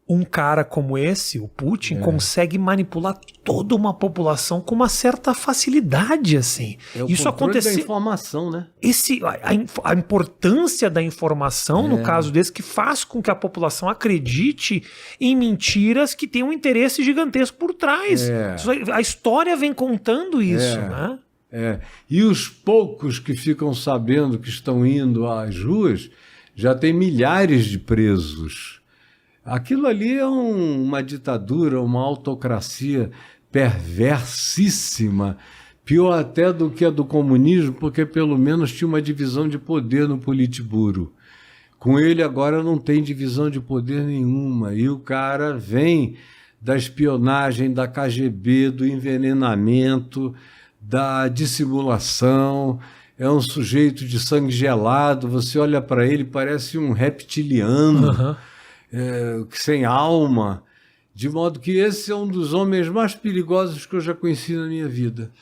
um cara como esse, o Putin, consegue manipular toda uma população com uma certa facilidade, assim. É o Isso controle acontece. da informação, né? A importância da informação, no caso desse, que faz com que a população acredite em mentiras que têm um interesse gigantesco por trás. A história vem contando isso, né? E os poucos que ficam sabendo que estão indo às ruas já tem milhares de presos. Aquilo ali é uma ditadura, uma autocracia perversissima, pior até do que a do comunismo, porque pelo menos tinha uma divisão de poder no Politburo. Com ele agora não tem divisão de poder nenhuma, e o cara vem da espionagem, da KGB, do envenenamento, da dissimulação, é um sujeito de sangue gelado, você olha para ele, parece um reptiliano, sem alma, de modo que esse é um dos homens mais perigosos que eu já conheci na minha vida.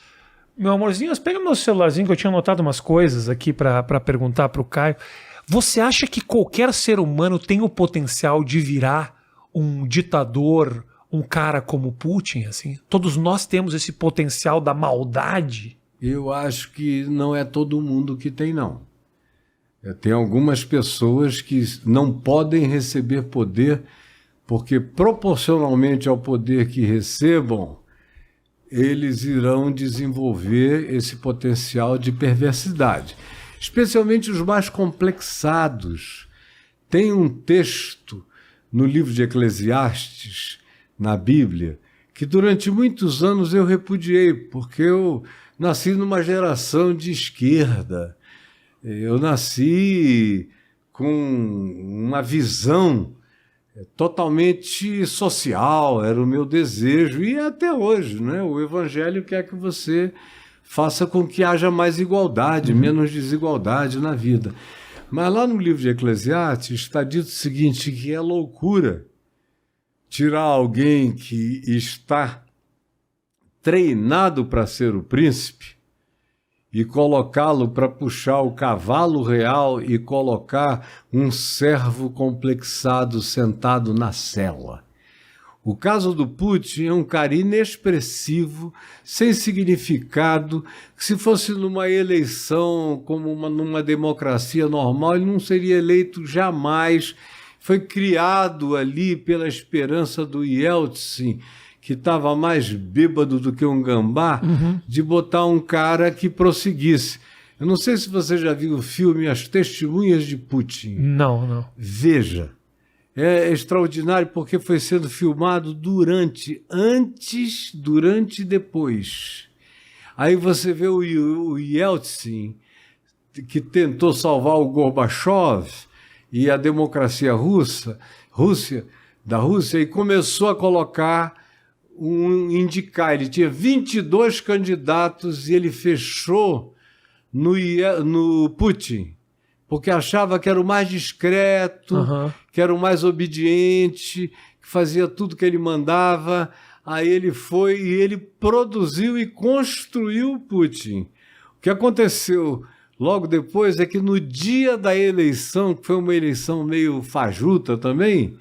Meu amorzinho, pega meu celularzinho que eu tinha anotado umas coisas aqui para perguntar para o Caio. Você acha que qualquer ser humano tem o potencial de virar um ditador, um cara como Putin, assim? Todos nós temos esse potencial da maldade? Eu acho que não é todo mundo que tem, não. Tem algumas pessoas que não podem receber poder porque, proporcionalmente ao poder que recebam, eles irão desenvolver esse potencial de perversidade. Especialmente os mais complexados. Tem um texto no livro de Eclesiastes, na Bíblia, que durante muitos anos eu repudiei, porque eu nasci numa geração de esquerda. Eu nasci com uma visão totalmente social, era o meu desejo, e até hoje, né? O Evangelho quer que você faça com que haja mais igualdade, menos desigualdade na vida. Mas lá no livro de Eclesiastes está dito o seguinte, que é loucura tirar alguém que está treinado para ser o príncipe e colocá-lo para puxar o cavalo real e colocar um servo complexado sentado na sela. O caso do Putin é um cara inexpressivo, sem significado, que se fosse numa eleição, como numa democracia normal, ele não seria eleito jamais. Foi criado ali pela esperança do Yeltsin, que estava mais bêbado do que um gambá, de botar um cara que prosseguisse. Eu não sei se você já viu o filme As Testemunhas de Putin. Não. Veja. É extraordinário porque foi sendo filmado antes, durante e depois. Aí você vê o Yeltsin, que tentou salvar o Gorbachev e a democracia da Rússia, e começou a colocar indicar. Ele tinha 22 candidatos e ele fechou no Putin, porque achava que era o mais discreto, que era o mais obediente, que fazia tudo que ele mandava. Aí ele foi e ele produziu e construiu o Putin. O que aconteceu logo depois é que no dia da eleição, que foi uma eleição meio fajuta também,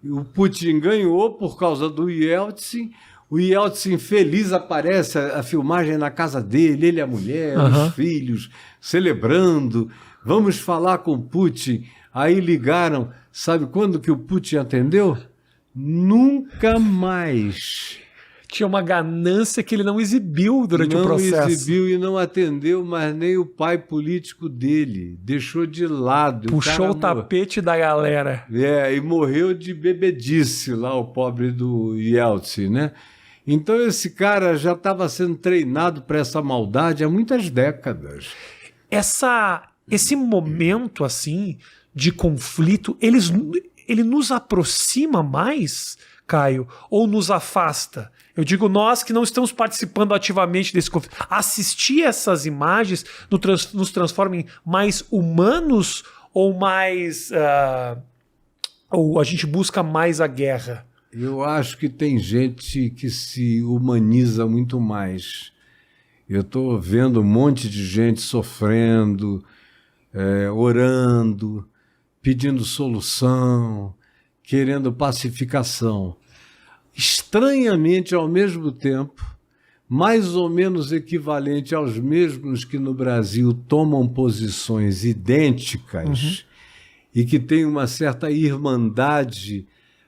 o Putin ganhou por causa do Yeltsin. O Yeltsin feliz, aparece a filmagem na casa dele, ele e a mulher, os filhos, celebrando. Vamos falar com o Putin. Aí ligaram. Sabe quando que o Putin atendeu? Nunca mais. Tinha uma ganância que ele não exibiu durante o processo. Não exibiu e não atendeu, mas nem o pai político dele. Deixou de lado. Puxou o tapete da galera. E morreu de bebedice lá, o pobre do Yeltsin, né? Então esse cara já estava sendo treinado para essa maldade há muitas décadas. Esse momento, assim, de conflito, ele nos aproxima mais, Caio, ou nos afasta? Eu digo nós que não estamos participando ativamente desse conflito. Assistir essas imagens nos transforma em mais humanos ou mais... ou a gente busca mais a guerra? Eu acho que tem gente que se humaniza muito mais. Eu estou vendo um monte de gente sofrendo, orando, pedindo solução, querendo pacificação. Estranhamente, ao mesmo tempo, mais ou menos equivalente aos mesmos que no Brasil tomam posições idênticas e que têm uma certa irmandade,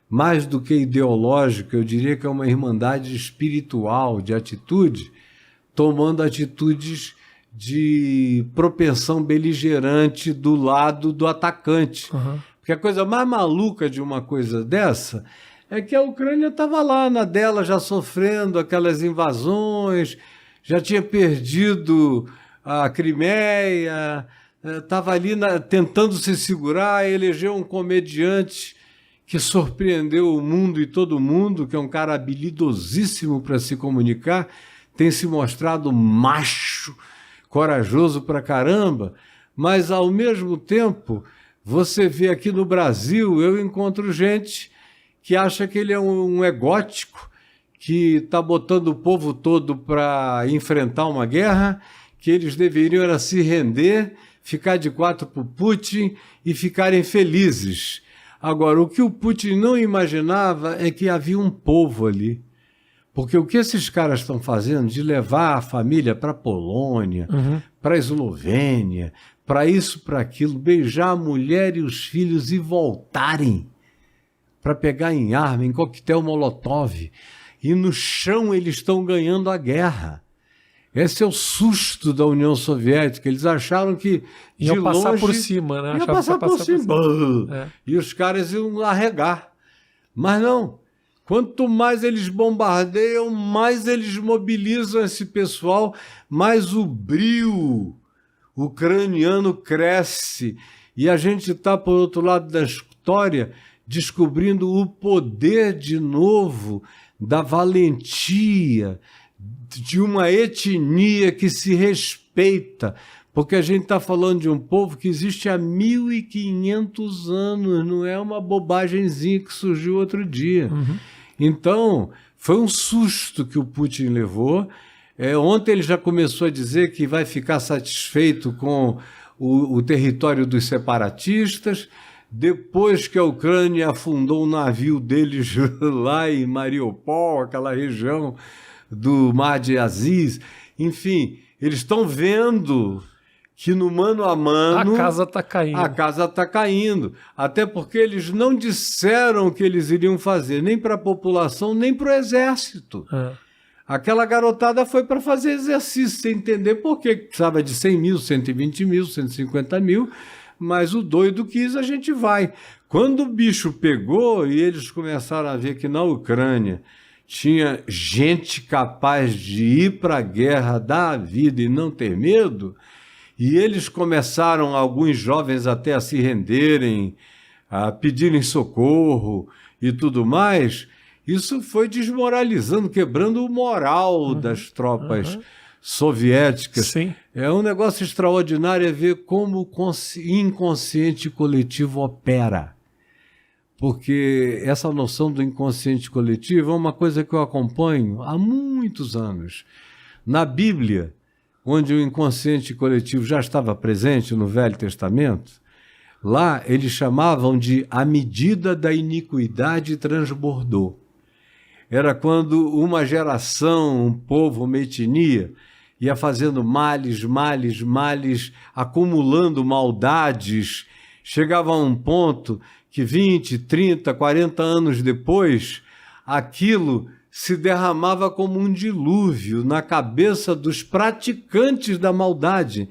mais do que ideológica, eu diria que é uma irmandade espiritual, de atitude, tomando atitudes de propensão beligerante do lado do atacante. Porque a coisa mais maluca de uma coisa dessa é que a Ucrânia estava lá na dela, já sofrendo aquelas invasões, já tinha perdido a Crimeia, estava ali tentando se segurar, elegeu um comediante que surpreendeu o mundo e todo mundo, que é um cara habilidosíssimo para se comunicar, tem se mostrado macho, corajoso pra caramba, mas ao mesmo tempo, você vê aqui no Brasil, eu encontro gente que acha que ele é um egótico, que está botando o povo todo para enfrentar uma guerra, que eles deveriam era se render, ficar de quatro para o Putin e ficarem felizes. Agora, o que o Putin não imaginava é que havia um povo ali. Porque o que esses caras estão fazendo de levar a família para a Polônia, para a Eslovênia, para isso, para aquilo, beijar a mulher e os filhos e voltarem para pegar em arma, em coquetel Molotov. E no chão eles estão ganhando a guerra. Esse é o susto da União Soviética. Eles acharam que de iam passar longe, por cima, né? Ia passar por cima. E os caras iam arregar. Mas não. Quanto mais eles bombardeiam, mais eles mobilizam esse pessoal, mais o brio ucraniano cresce. E a gente está, por outro lado da história, descobrindo o poder de novo da valentia, de uma etnia que se respeita, porque a gente está falando de um povo que existe há 1.500 anos, não é uma bobagemzinha que surgiu outro dia. Então, foi um susto que o Putin levou. Ontem ele já começou a dizer que vai ficar satisfeito com o território dos separatistas. Depois que a Ucrânia afundou o navio deles lá em Mariupol, aquela região do Mar de Aziz, enfim, eles estão vendo que no mano a mano a casa está caindo. A casa está caindo. Até porque eles não disseram o que eles iriam fazer, nem para a população, nem para o exército. Aquela garotada foi para fazer exercício, sem entender por que precisava de 100 mil, 120 mil, 150 mil, mas o doido quis, a gente vai. Quando o bicho pegou e eles começaram a ver que na Ucrânia tinha gente capaz de ir para a guerra, dar a vida e não ter medo, e eles começaram, alguns jovens até a se renderem, a pedirem socorro e tudo mais, isso foi desmoralizando, quebrando o moral das tropas soviéticas. Sim. É um negócio extraordinário ver como o inconsciente coletivo opera. Porque essa noção do inconsciente coletivo é uma coisa que eu acompanho há muitos anos. Na Bíblia, onde o inconsciente coletivo já estava presente no Velho Testamento, lá eles chamavam de a medida da iniquidade transbordou. Era quando uma geração, um povo, uma etnia, ia fazendo males, acumulando maldades, chegava a um ponto que 20, 30, 40 anos depois, aquilo se derramava como um dilúvio na cabeça dos praticantes da maldade.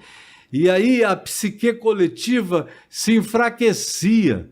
E aí a psique coletiva se enfraquecia.